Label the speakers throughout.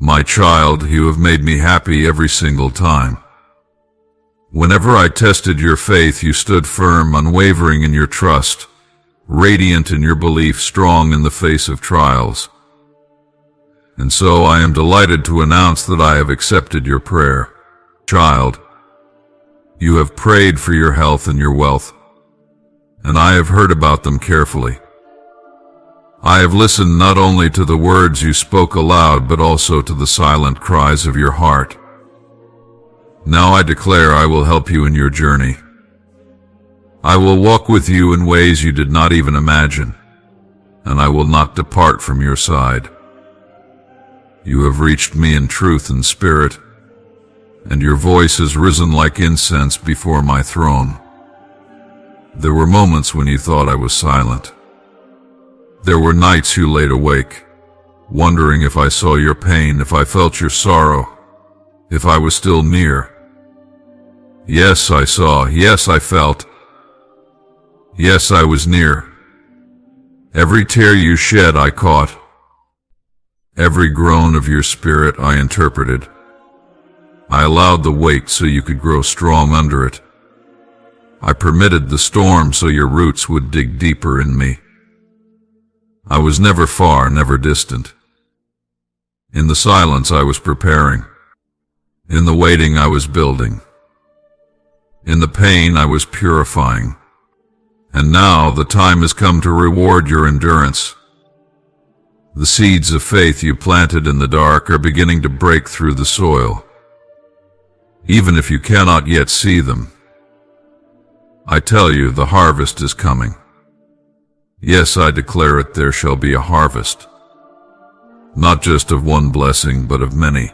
Speaker 1: My child, you have made me happy every single time. Whenever I tested your faith, you stood firm, unwavering in your trust, radiant in your belief, strong in the face of trials. And so I am delighted to announce that I have accepted your prayer. Child, you have prayed for your health and your wealth, and I have heard about them carefully. I have listened not only to the words you spoke aloud, but also to the silent cries of your heart. Now I declare I will help you in your journey. I will walk with you in ways you did not even imagine, and I will not depart from your side. You have reached me in truth and spirit, and your voice has risen like incense before my throne. There were moments when you thought I was silent. There were nights you laid awake, wondering if I saw your pain, if I felt your sorrow, if I was still near. Yes, I saw. Yes, I felt. Yes, I was near. Every tear you shed I caught. Every groan of your spirit I interpreted. I allowed the weight so you could grow strong under it. I permitted the storm so your roots would dig deeper in me. I was never far, never distant. In the silence I was preparing. In the waiting I was building. In the pain I was purifying. And now the time has come to reward your endurance. The seeds of faith you planted in the dark are beginning to break through the soil, even if you cannot yet see them. I tell you, the harvest is coming. Yes, I declare it, there shall be a harvest, not just of one blessing, but of many.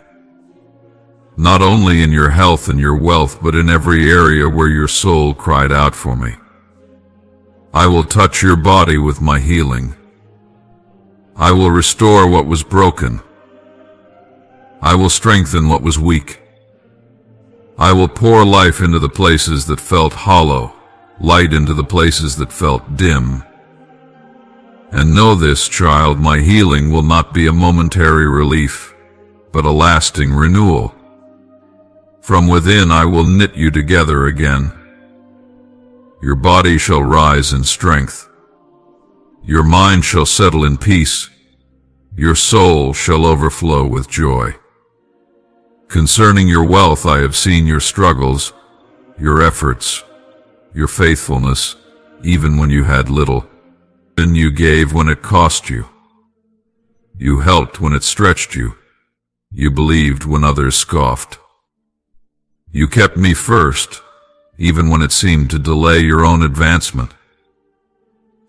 Speaker 1: Not only in your health and your wealth, but in every area where your soul cried out for me. I will touch your body with my healing. I will restore what was broken. I will strengthen what was weak. I will pour life into the places that felt hollow, light into the places that felt dim. And know this, child, my healing will not be a momentary relief, but a lasting renewal. From within I will knit you together again. Your body shall rise in strength. Your mind shall settle in peace. Your soul shall overflow with joy. Concerning your wealth, I have seen your struggles, your efforts, your faithfulness, even when you had little. And you gave when it cost you. You helped when it stretched you. You believed when others scoffed. You kept me first, even when it seemed to delay your own advancement.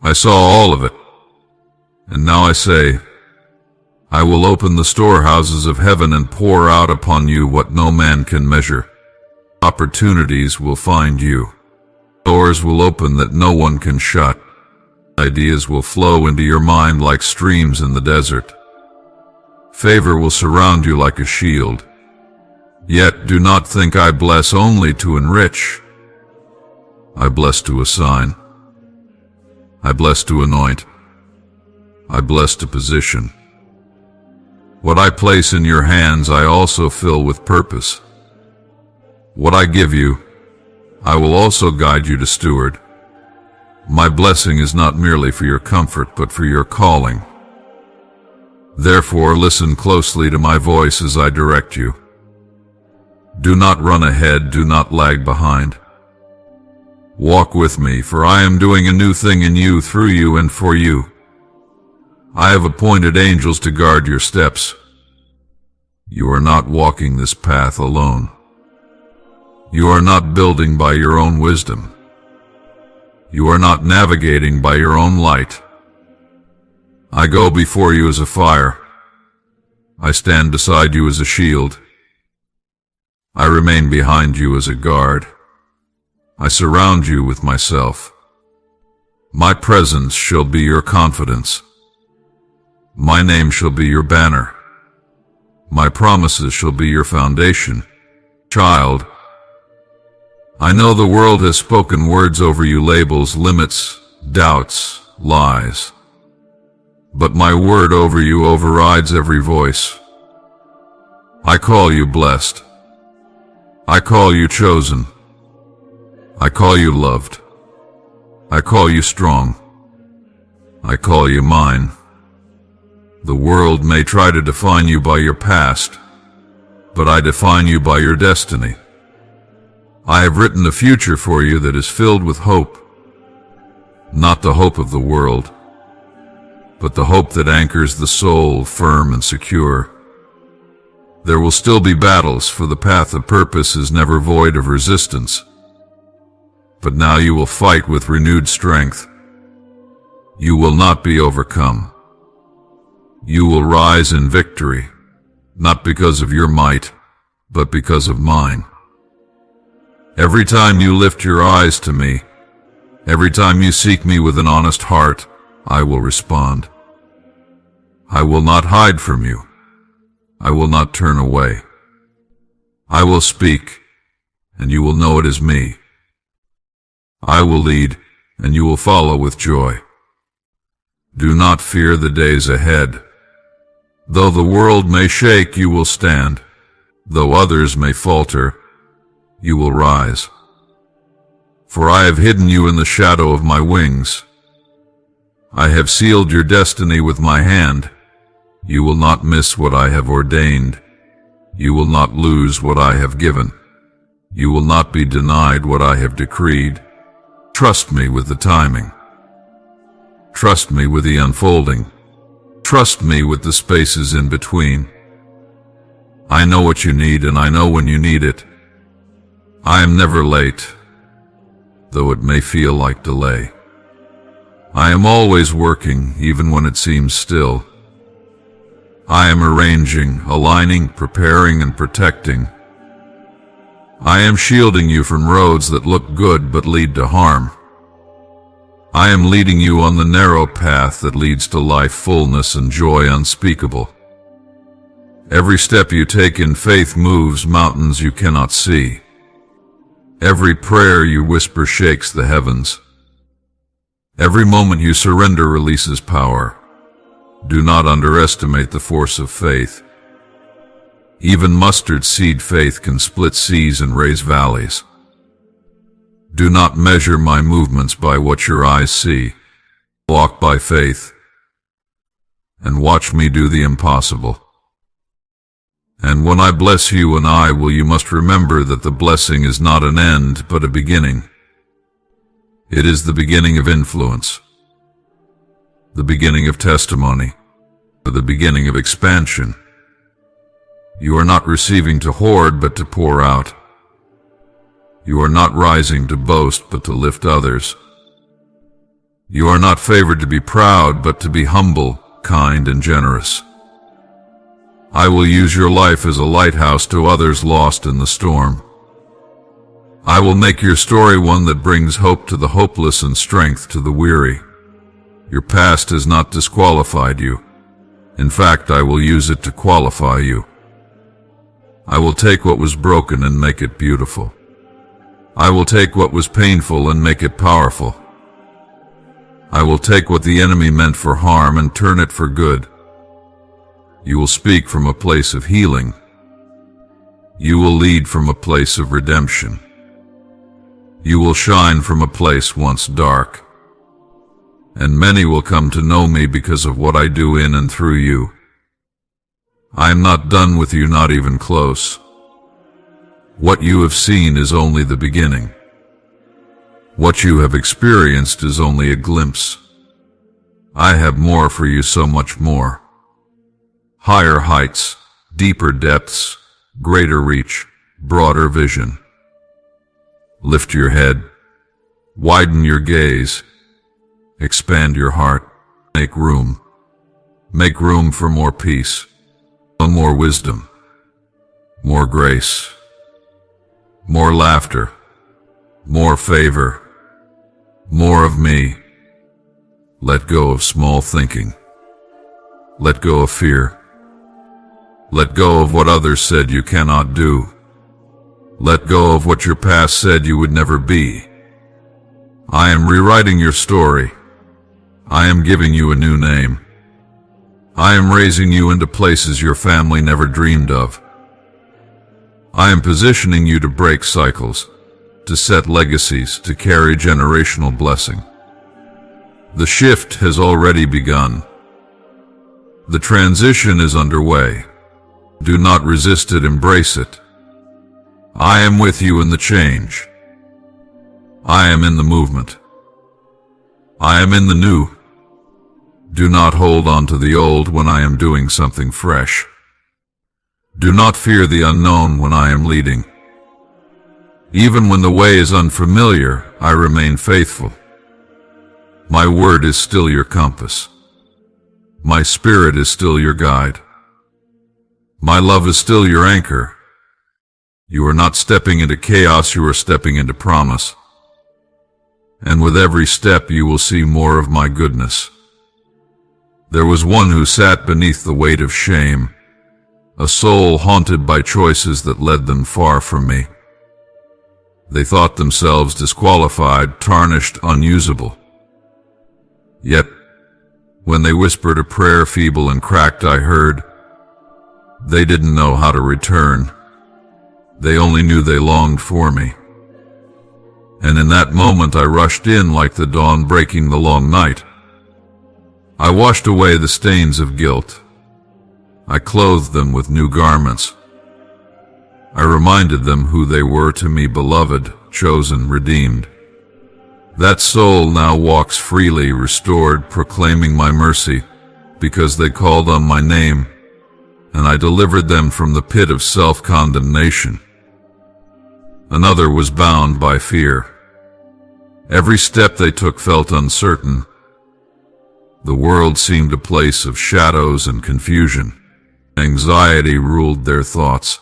Speaker 1: I saw all of it, and now I say, I will open the storehouses of heaven and pour out upon you what no man can measure. Opportunities will find you. Doors will open that no one can shut. Ideas will flow into your mind like streams in the desert. Favor will surround you like a shield. Yet do not think I bless only to enrich. I bless to assign. I bless to anoint. I bless to position. What I place in your hands I also fill with purpose. What I give you, I will also guide you to steward. My blessing is not merely for your comfort, but for your calling. Therefore, listen closely to my voice as I direct you. Do not run ahead, do not lag behind. Walk with me, for I am doing a new thing in you, through you, and for you. I have appointed angels to guard your steps. You are not walking this path alone. You are not building by your own wisdom. You are not navigating by your own light. I go before you as a fire. I stand beside you as a shield. I remain behind you as a guard. I surround you with myself. My presence shall be your confidence. My name shall be your banner. My promises shall be your foundation. Child, I know the world has spoken words over you, labels, limits, doubts, lies. But my word over you overrides every voice. I call you blessed. I call you chosen. I call you loved. I call you strong. I call you mine. The world may try to define you by your past, but I define you by your destiny. I have written a future for you that is filled with hope, not the hope of the world, but the hope that anchors the soul firm and secure. There will still be battles, for the path of purpose is never void of resistance. But now you will fight with renewed strength. You will not be overcome. You will rise in victory, not because of your might, but because of mine. Every time you lift your eyes to me, every time you seek me with an honest heart, I will respond. I will not hide from you. I will not turn away. I will speak, and you will know it is me. I will lead, and you will follow with joy. Do not fear the days ahead. Though the world may shake, you will stand. Though others may falter, you will rise. For I have hidden you in the shadow of my wings. I have sealed your destiny with my hand. You will not miss what I have ordained. You will not lose what I have given. You will not be denied what I have decreed. Trust me with the timing. Trust me with the unfolding. Trust me with the spaces in between. I know what you need, and I know when you need it. I am never late, though it may feel like delay. I am always working, even when it seems still. I am arranging, aligning, preparing, and protecting. I am shielding you from roads that look good but lead to harm. I am leading you on the narrow path that leads to life, fullness, and joy unspeakable. Every step you take in faith moves mountains you cannot see. Every prayer you whisper shakes the heavens. Every moment you surrender releases power. Do not underestimate the force of faith. Even mustard seed faith can split seas and raise valleys. Do not measure my movements by what your eyes see. Walk by faith, and watch me do the impossible. And when I bless you, and I will, you must remember that the blessing is not an end, but a beginning. It is the beginning of influence, the beginning of testimony, the beginning of expansion. You are not receiving to hoard, but to pour out. You are not rising to boast, but to lift others. You are not favored to be proud, but to be humble, kind, and generous. I will use your life as a lighthouse to others lost in the storm. I will make your story one that brings hope to the hopeless and strength to the weary. Your past has not disqualified you. In fact, I will use it to qualify you. I will take what was broken and make it beautiful. I will take what was painful and make it powerful. I will take what the enemy meant for harm and turn it for good. You will speak from a place of healing. You will lead from a place of redemption. You will shine from a place once dark. And many will come to know me because of what I do in and through you. I am not done with you, not even close. What you have seen is only the beginning. What you have experienced is only a glimpse. I have more for you, so much more. Higher heights, deeper depths, greater reach, broader vision. Lift your head, widen your gaze, expand your heart, make room. Make room for more peace, more wisdom, more grace, more laughter, more favor, more of me. Let go of small thinking. Let go of fear. Let go of what others said you cannot do. Let go of what your past said you would never be. I am rewriting your story. I am giving you a new name. I am raising you into places your family never dreamed of. I am positioning you to break cycles, to set legacies, to carry generational blessing. The shift has already begun. The transition is underway. Do not resist it, embrace it. I am with you in the change. I am in the movement. I am in the new. Do not hold on to the old when I am doing something fresh. Do not fear the unknown when I am leading. Even when the way is unfamiliar, I remain faithful. My word is still your compass. My spirit is still your guide. My love is still your anchor. You are not stepping into chaos, you are stepping into promise. And with every step you will see more of my goodness. There was one who sat beneath the weight of shame, a soul haunted by choices that led them far from me. They thought themselves disqualified, tarnished, unusable. Yet, when they whispered a prayer feeble and cracked, I heard, they didn't know how to return. They only knew they longed for me. And in that moment I rushed in like the dawn breaking the long night. I washed away the stains of guilt. I clothed them with new garments. I reminded them who they were to me, beloved, chosen, redeemed. That soul now walks freely, restored, proclaiming my mercy, because they called on my name, and I delivered them from the pit of self-condemnation. Another was bound by fear. Every step they took felt uncertain. The world seemed a place of shadows and confusion. Anxiety ruled their thoughts.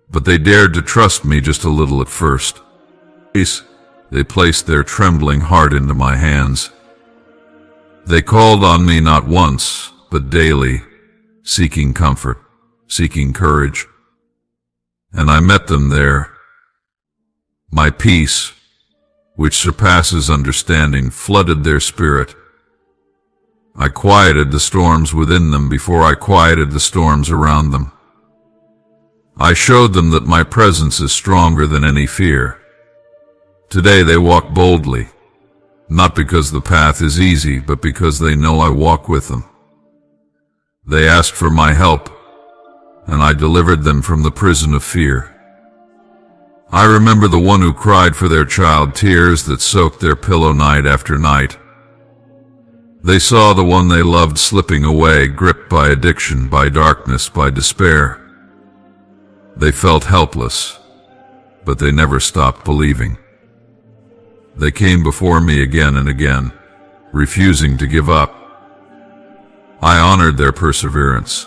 Speaker 1: But they dared to trust me just a little at first. They placed their trembling heart into my hands. They called on me not once, but daily, seeking comfort, seeking courage. And I met them there. My peace, which surpasses understanding, flooded their spirit. I quieted the storms within them before I quieted the storms around them. I showed them that my presence is stronger than any fear. Today they walk boldly, not because the path is easy, but because they know I walk with them. They asked for my help, and I delivered them from the prison of fear. I remember the one who cried for their child, tears that soaked their pillow night after night. They saw the one they loved slipping away, gripped by addiction, by darkness, by despair. They felt helpless, but they never stopped believing. They came before me again and again, refusing to give up. I honored their perseverance.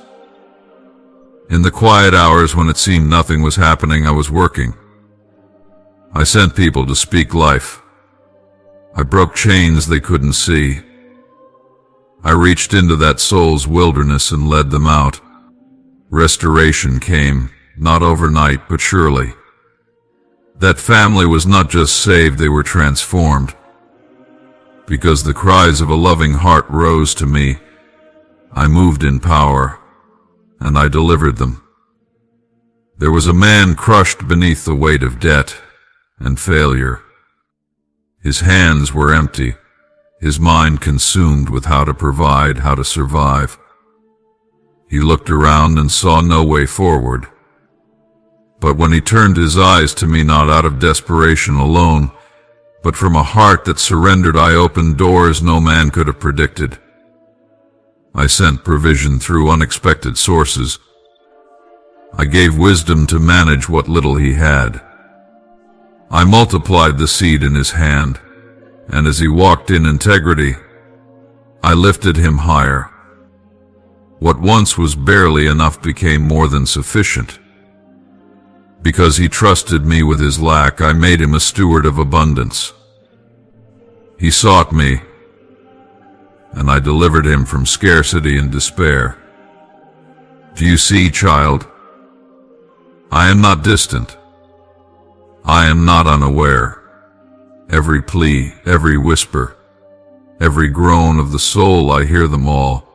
Speaker 1: In the quiet hours when it seemed nothing was happening, I was working. I sent people to speak life. I broke chains they couldn't see. I reached into that soul's wilderness and led them out. Restoration came, not overnight, but surely. That family was not just saved, they were transformed. Because the cries of a loving heart rose to me, I moved in power, and I delivered them. There was a man crushed beneath the weight of debt and failure. His hands were empty, his mind consumed with how to provide, how to survive. He looked around and saw no way forward. But when he turned his eyes to me, not out of desperation alone, but from a heart that surrendered, I opened doors no man could have predicted. I sent provision through unexpected sources. I gave wisdom to manage what little he had. I multiplied the seed in his hand, and as he walked in integrity, I lifted him higher. What once was barely enough became more than sufficient. Because he trusted me with his lack, I made him a steward of abundance. He sought me, and I delivered him from scarcity and despair. Do you see, child? I am not distant. I am not unaware. Every plea, every whisper, every groan of the soul, I hear them all.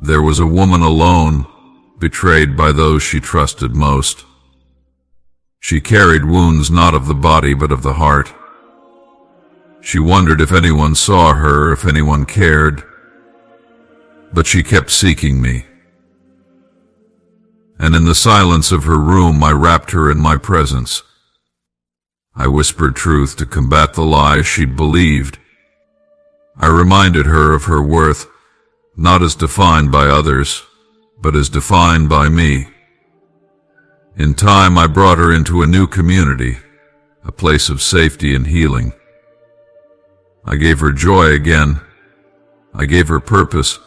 Speaker 1: There was a woman alone, betrayed by those she trusted most. She carried wounds not of the body but of the heart. She wondered if anyone saw her, if anyone cared. But she kept seeking me. And in the silence of her room I wrapped her in my presence. I whispered truth to combat the lies she'd believed. I reminded her of her worth, not as defined by others, but as defined by me. In time I brought her into a new community, a place of safety and healing. I gave her joy again. I gave her purpose.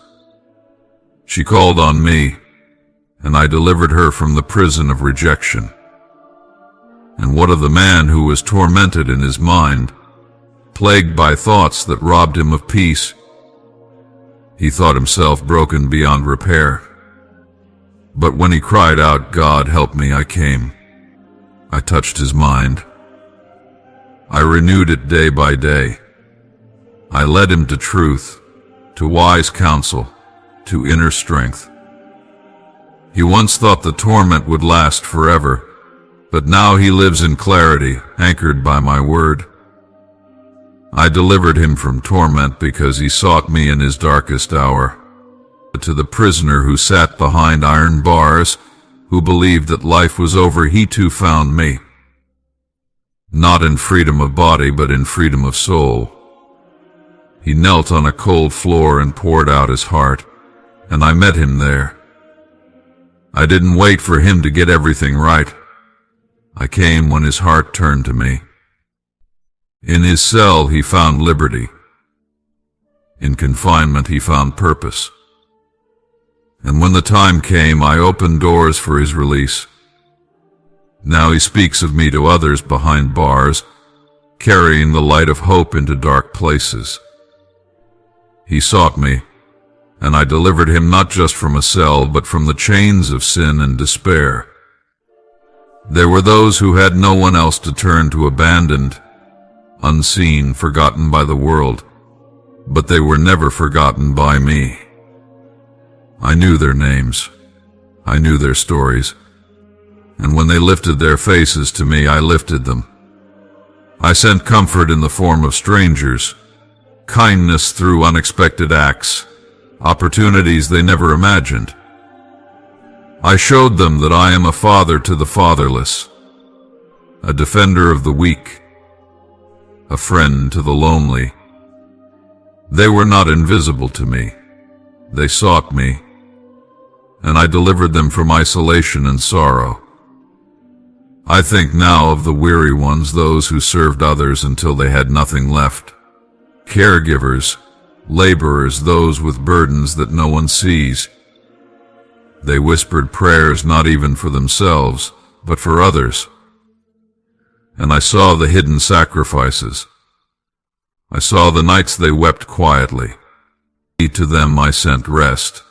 Speaker 1: She called on me, and I delivered her from the prison of rejection. And what of the man who was tormented in his mind, plagued by thoughts that robbed him of peace? He thought himself broken beyond repair. But when he cried out, "God, help me," I came. I touched his mind. I renewed it day by day. I led him to truth, to wise counsel, to inner strength. He once thought the torment would last forever, but now he lives in clarity, anchored by my word. I delivered him from torment because he sought me in his darkest hour. To the prisoner who sat behind iron bars, who believed that life was over, he too found me. Not in freedom of body, but in freedom of soul. He knelt on a cold floor and poured out his heart, and I met him there. I didn't wait for him to get everything right. I came when his heart turned to me. In his cell he found liberty. In confinement he found purpose. And when the time came, I opened doors for his release. Now he speaks of me to others behind bars, carrying the light of hope into dark places. He sought me, and I delivered him not just from a cell, but from the chains of sin and despair. There were those who had no one else to turn to, abandoned, unseen, forgotten by the world, but they were never forgotten by me. I knew their names. I knew their stories. And when they lifted their faces to me, I lifted them. I sent comfort in the form of strangers, kindness through unexpected acts, opportunities they never imagined. I showed them that I am a father to the fatherless, a defender of the weak, a friend to the lonely. They were not invisible to me. They sought me, and I delivered them from isolation and sorrow. I think now of the weary ones, those who served others until they had nothing left. Caregivers, laborers, those with burdens that no one sees. They whispered prayers not even for themselves, but for others. And I saw the hidden sacrifices. I saw the nights they wept quietly. To them I sent rest,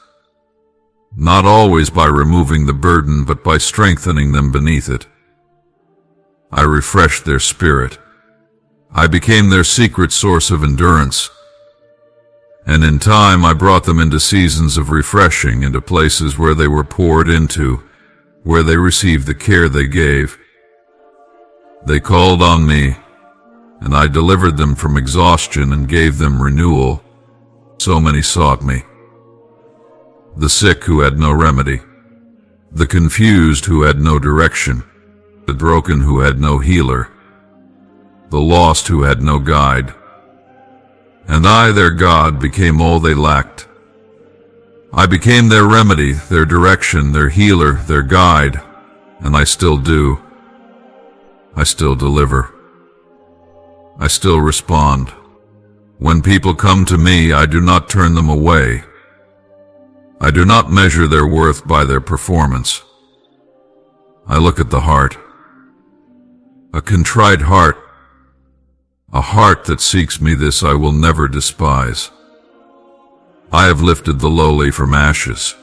Speaker 1: not always by removing the burden, but by strengthening them beneath it. I refreshed their spirit. I became their secret source of endurance. And in time I brought them into seasons of refreshing, into places where they were poured into, where they received the care they gave. They called on me, and I delivered them from exhaustion and gave them renewal. So many sought me. The sick who had no remedy, the confused who had no direction, the broken who had no healer, the lost who had no guide. And I, their God, became all they lacked. I became their remedy, their direction, their healer, their guide, and I still do. I still deliver. I still respond. When people come to me, I do not turn them away. I do not measure their worth by their performance. I look at the heart. A contrite heart. A heart that seeks me, this I will never despise. I have lifted the lowly from ashes.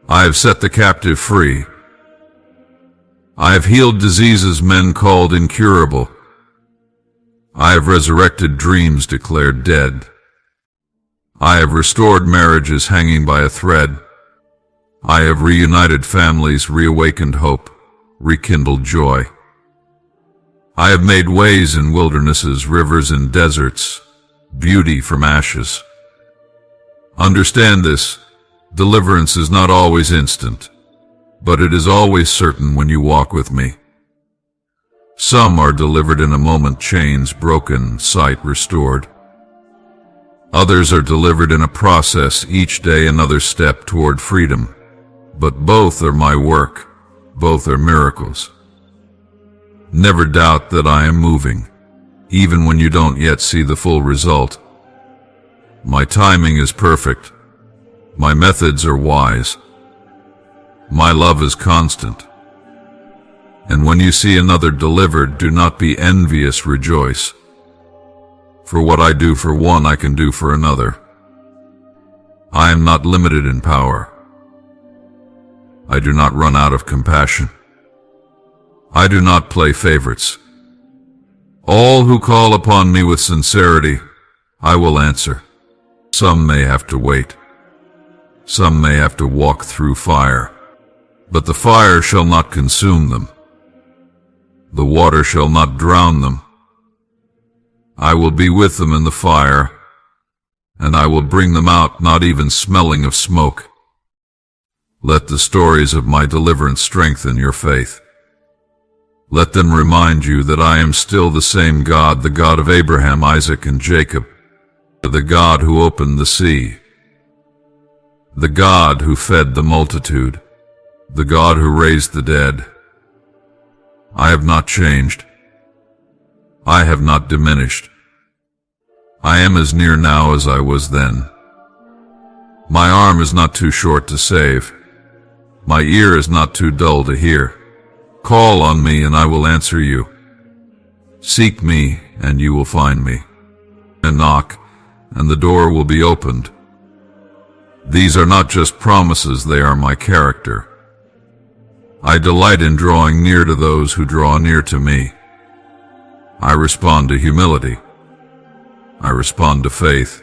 Speaker 1: I have set the captive free. I have healed diseases men called incurable. I have resurrected dreams declared dead. I have restored marriages hanging by a thread. I have reunited families, reawakened hope. rekindled joy. I have made ways in wildernesses, rivers in deserts, beauty from ashes. Understand this, deliverance is not always instant, but it is always certain when you walk with me. Some are delivered in a moment, chains broken, sight restored. Others are delivered in a process, each day another step toward freedom. But both are my work, both are miracles. Never doubt that I am moving, even when you don't yet see the full result. My timing is perfect. My methods are wise. My love is constant. And when you see another delivered, do not be envious, rejoice. For what I do for one, I can do for another. I am not limited in power. I do not run out of compassion. I do not play favorites. All who call upon me with sincerity, I will answer. Some may have to wait. Some may have to walk through fire. But the fire shall not consume them. The water shall not drown them. I will be with them in the fire, and I will bring them out not even smelling of smoke. Let the stories of my deliverance strengthen your faith. Let them remind you that I am still the same God, the God of Abraham, Isaac, and Jacob, the God who opened the sea, the God who fed the multitude, the God who raised the dead. I have not changed. I have not diminished. I am as near now as I was then. My arm is not too short to save. My ear is not too dull to hear. Call on me and I will answer you. Seek me and you will find me. And knock, and the door will be opened. These are not just promises, they are my character. I delight in drawing near to those who draw near to me. I respond to humility. I respond to faith.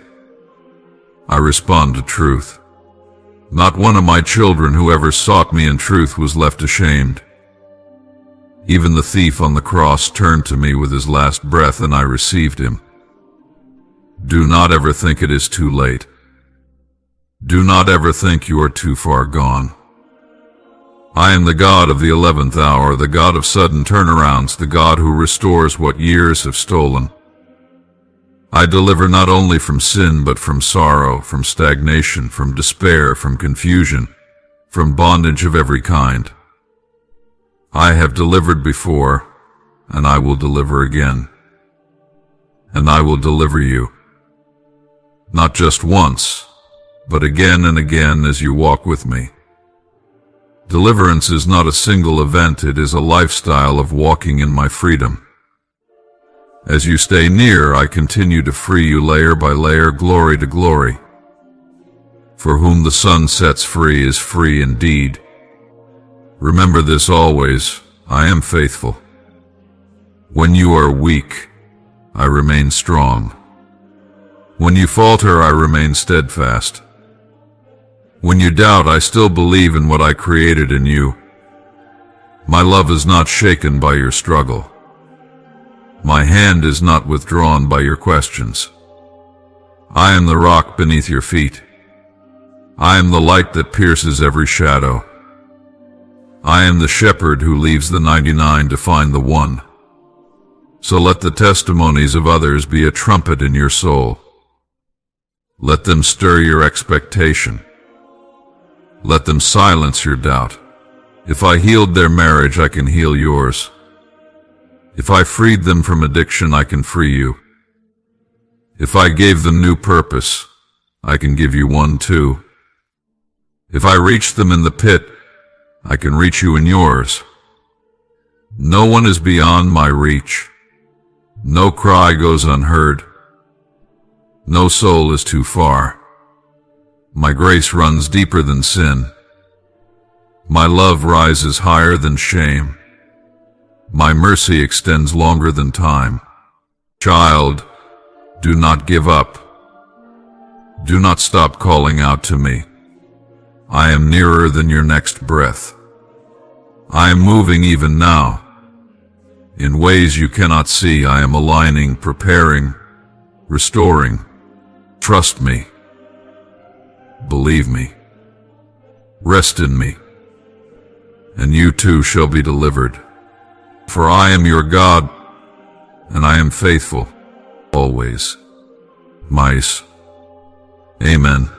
Speaker 1: I respond to truth. Not one of my children who ever sought me in truth was left ashamed. Even the thief on the cross turned to me with his last breath, and I received him. Do not ever think it is too late. Do not ever think you are too far gone. I am the God of the 11th hour, the God of sudden turnarounds, the God who restores what years have stolen. I deliver not only from sin, but from sorrow, from stagnation, from despair, from confusion, from bondage of every kind. I have delivered before, and I will deliver again. And I will deliver you. Not just once, but again and again as you walk with me. Deliverance is not a single event, it is a lifestyle of walking in my freedom. As you stay near, I continue to free you layer by layer, glory to glory. For whom the sun sets free is free indeed. Remember this always, I am faithful. When you are weak, I remain strong. When you falter, I remain steadfast. When you doubt, I still believe in what I created in you. My love is not shaken by your struggle. My hand is not withdrawn by your questions. I am the rock beneath your feet. I am the light that pierces every shadow. I am the shepherd who leaves the 99 to find the one. So let the testimonies of others be a trumpet in your soul. Let them stir your expectation. Let them silence your doubt. If I healed their marriage, I can heal yours. If I freed them from addiction, I can free you. If I gave them new purpose, I can give you one too. If I reached them in the pit, I can reach you in yours. No one is beyond my reach. No cry goes unheard. No soul is too far. My grace runs deeper than sin. My love rises higher than shame. My mercy extends longer than time. Child, do not give up. Do not stop calling out to me. I am nearer than your next breath. I am moving even now. In ways you cannot see, I am aligning, preparing, restoring. Trust me. Believe me. Rest in me, and you too shall be delivered. For I am your God, and I am faithful, always. Mice. Amen.